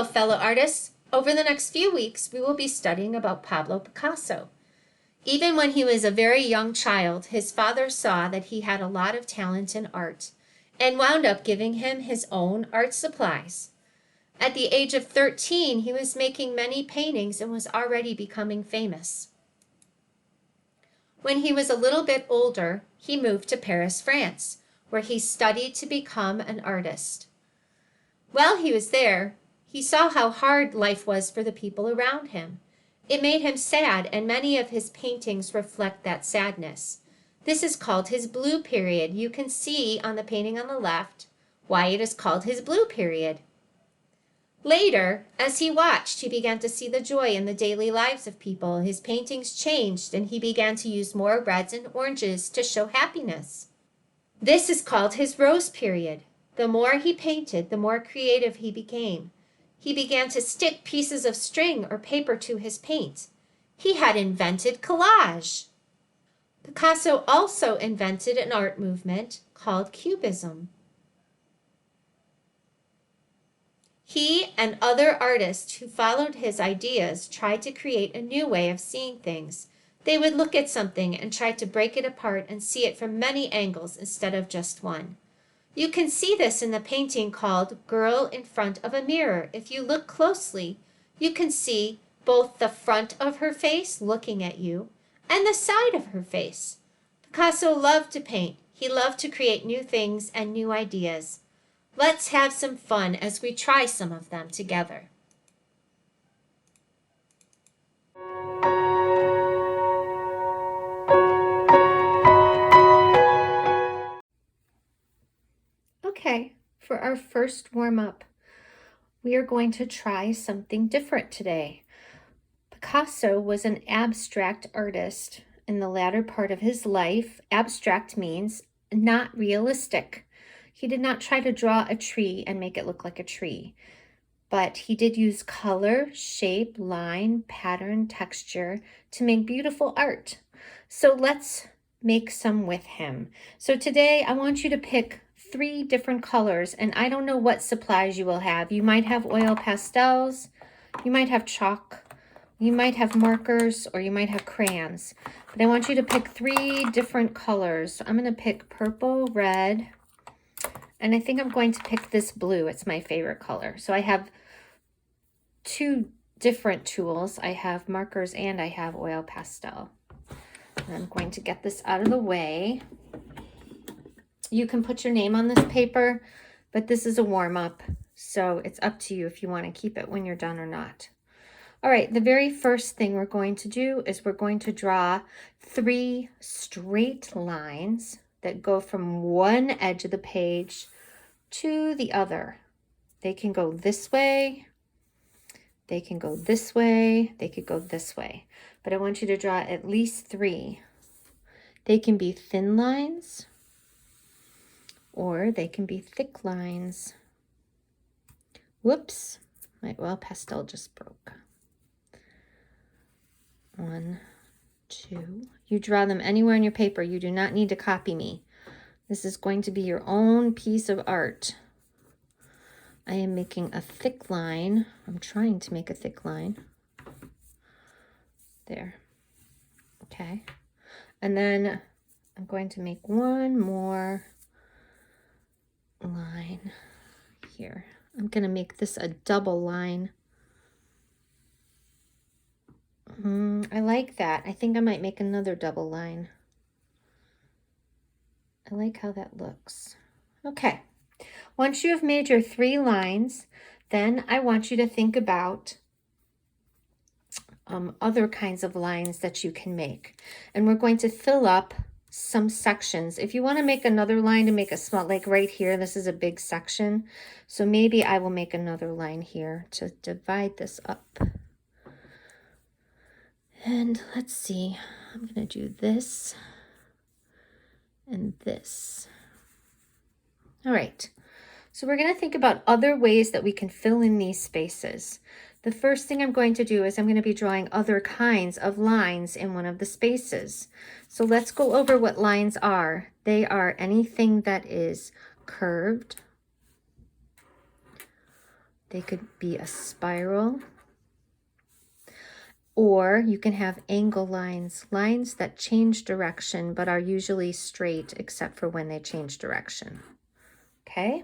fellow artists. Over the next few weeks, we will be studying about Pablo Picasso. Even when he was a very young child, his father saw that he had a lot of talent in art and wound up giving him his own art supplies. At the age of 13, he was making many paintings and was already becoming famous. When he was a little bit older, he moved to Paris, France, where he studied to become an artist. While he was there, he saw how hard life was for the people around him. It made him sad, and many of his paintings reflect that sadness. This is called his blue period. You can see on the painting on the left why it is called his blue period. Later, as he watched, he began to see the joy in the daily lives of people. His paintings changed, and he began to use more reds and oranges to show happiness. This is called his rose period. The more he painted, the more creative he became. He began to stick pieces of string or paper to his paint. He had invented collage. Picasso also invented an art movement called Cubism. He and other artists who followed his ideas tried to create a new way of seeing things. They would look at something and try to break it apart and see it from many angles instead of just one. You can see this in the painting called Girl in Front of a Mirror. If you look closely, you can see both the front of her face looking at you and the side of her face. Picasso loved to paint. He loved to create new things and new ideas. Let's have some fun as we try some of them together. Okay, for our first warm-up, we are going to try something different today. Picasso was an abstract artist in the latter part of his life. Abstract means not realistic. He did not try to draw a tree and make it look like a tree, but he did use color, shape, line, pattern, texture to make beautiful art. So let's make some with him. So today I want you to pick 3 different colors, and I don't know what supplies you will have. You might have oil pastels, you might have chalk, you might have markers, or you might have crayons. But I want you to pick 3 different colors. I'm going to pick purple, red, and I think I'm going to pick this blue. It's my favorite color. So I have 2 different tools. I have markers and I have oil pastel. And I'm going to get this out of the way. You can put your name on this paper, but this is a warm-up, so it's up to you if you want to keep it when you're done or not. All right, the very first thing we're going to do is we're going to draw 3 straight lines that go from one edge of the page to the other. They can go this way, they can go this way, they could go this way. But I want you to draw at least 3. They can be thin lines, or they can be thick lines. Whoops, my oil pastel just broke. 1, 2. You draw them anywhere on your paper. You do not need to copy me. This is going to be your own piece of art. I am making a thick line. I'm trying to make a thick line. There. Okay. And then I'm going to make one more line here. I'm going to make this a double line. I like that. I think I might make another double line. I like how that looks. Okay. Once you have made your 3 lines, then I want you to think about other kinds of lines that you can make. And we're going to fill up some sections. If you want to make another line to make a small, like right here, this is a big section. So maybe I will make another line here to divide this up. And let's see, I'm going to do this and this. All right, so we're going to think about other ways that we can fill in these spaces. The first thing I'm going to do is I'm going to be drawing other kinds of lines in one of the spaces. So let's go over what lines are. They are anything that is curved, They could be a spiral. Or you can have angle lines, lines that change direction but are usually straight except for when they change direction. Okay?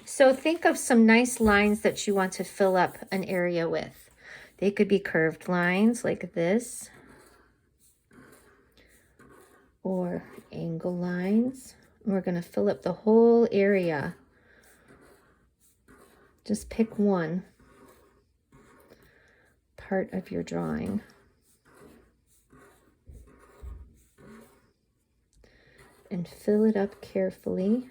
So think of some nice lines that you want to fill up an area with. They could be curved lines like this, or angle lines. We're going to fill up the whole area. Just pick one part of your drawing. And fill it up carefully.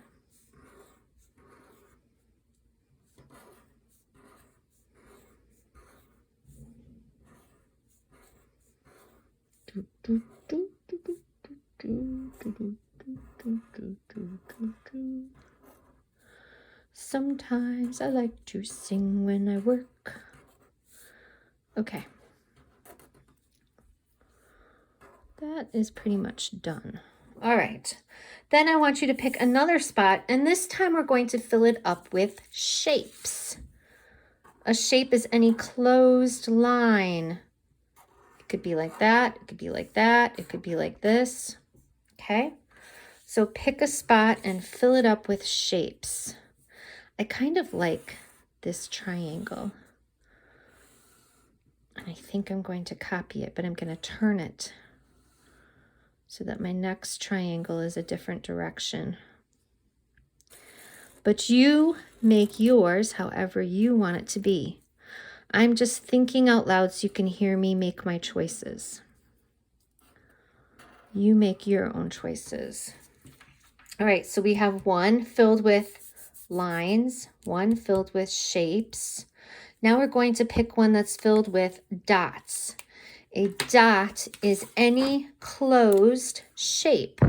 Sometimes I like to sing when I work. Okay. That is pretty much done. All right. Then I want you to pick another spot, and this time we're going to fill it up with shapes. A shape is any closed line. It could be like that, it could be like that, it could be like this. Okay? So pick a spot and fill it up with shapes. I kind of like this triangle. And I think I'm going to copy it, but I'm going to turn it so that my next triangle is a different direction. But you make yours however you want it to be. I'm just thinking out loud so you can hear me make my choices. You make your own choices. All right, so we have one filled with lines, one filled with shapes. Now we're going to pick one that's filled with dots. A dot is any closed shape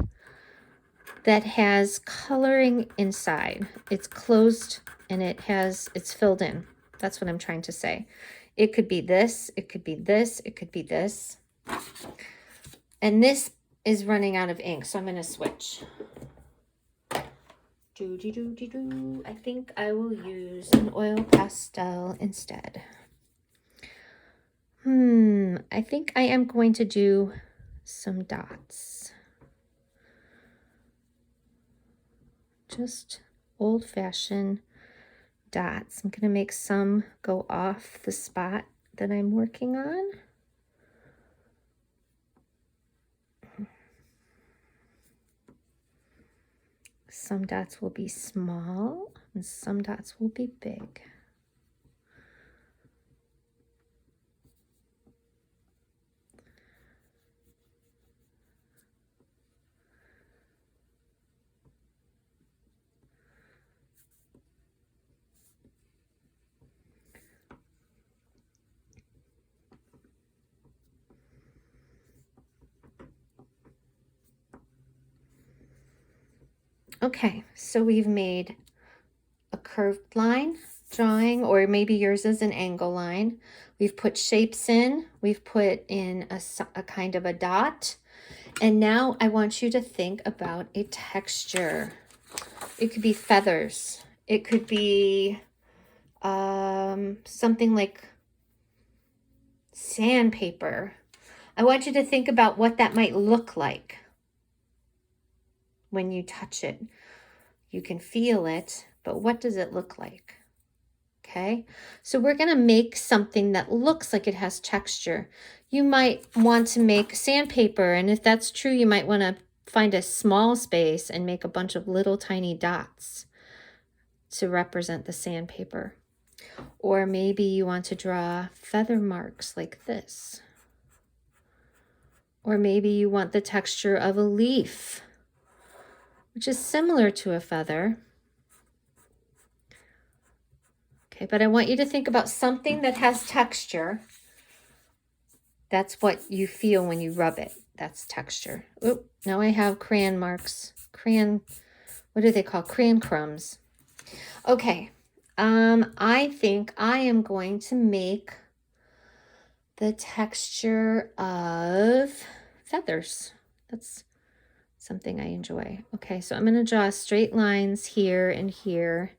that has coloring inside. It's closed and it's filled in. That's what I'm trying to say. It could be this, it could be this, it could be this. And this is running out of ink, so I'm going to switch. I think I will use an oil pastel instead. I think I am going to do some dots. Just old-fashioned dots. I'm going to make some go off the spot that I'm working on. Some dots will be small and some dots will be big. Okay, so we've made a curved line drawing, or maybe yours is an angle line. We've put shapes in, we've put in a kind of a dot, and now I want you to think about a texture. It could be feathers. It could be something like sandpaper. I want you to think about what that might look like when you touch it. You can feel it, but what does it look like? Okay, so we're going to make something that looks like it has texture. You might want to make sandpaper, and if that's true, you might want to find a small space and make a bunch of little tiny dots to represent the sandpaper. Or maybe you want to draw feather marks like this. Or maybe you want the texture of a leaf, which is similar to a feather. Okay, but I want you to think about something that has texture. That's what you feel when you rub it. That's texture. Oop, now I have crayon marks. What do they call? Crayon crumbs. Okay, I think I am going to make the texture of feathers. That's something I enjoy. Okay, so I'm going to draw straight lines here and here.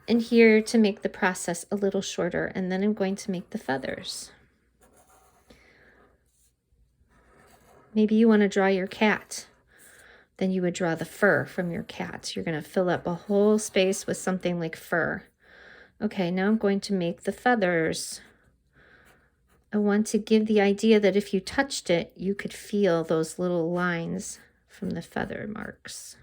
in here to make the process a little shorter, and then I'm going to make the feathers. Maybe you want to draw your cat. Then you would draw the fur from your cat. You're going to fill up a whole space with something like fur. Okay, now I'm going to make the feathers. I want to give the idea that if you touched it, you could feel those little lines from the feather marks.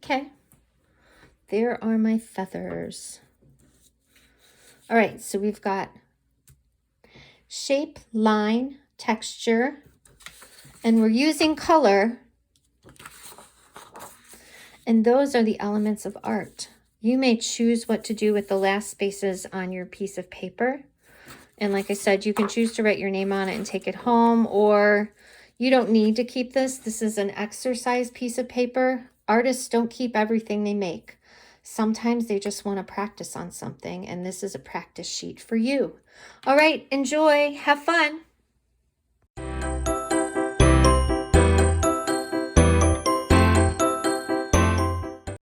Okay, there are my feathers. All right, so we've got shape, line, texture, and we're using color. And those are the elements of art. You may choose what to do with the last spaces on your piece of paper. And like I said, you can choose to write your name on it and take it home, or you don't need to keep this. This is an exercise piece of paper. Artists don't keep everything they make. Sometimes they just want to practice on something, and this is a practice sheet for you. All right, enjoy, have fun.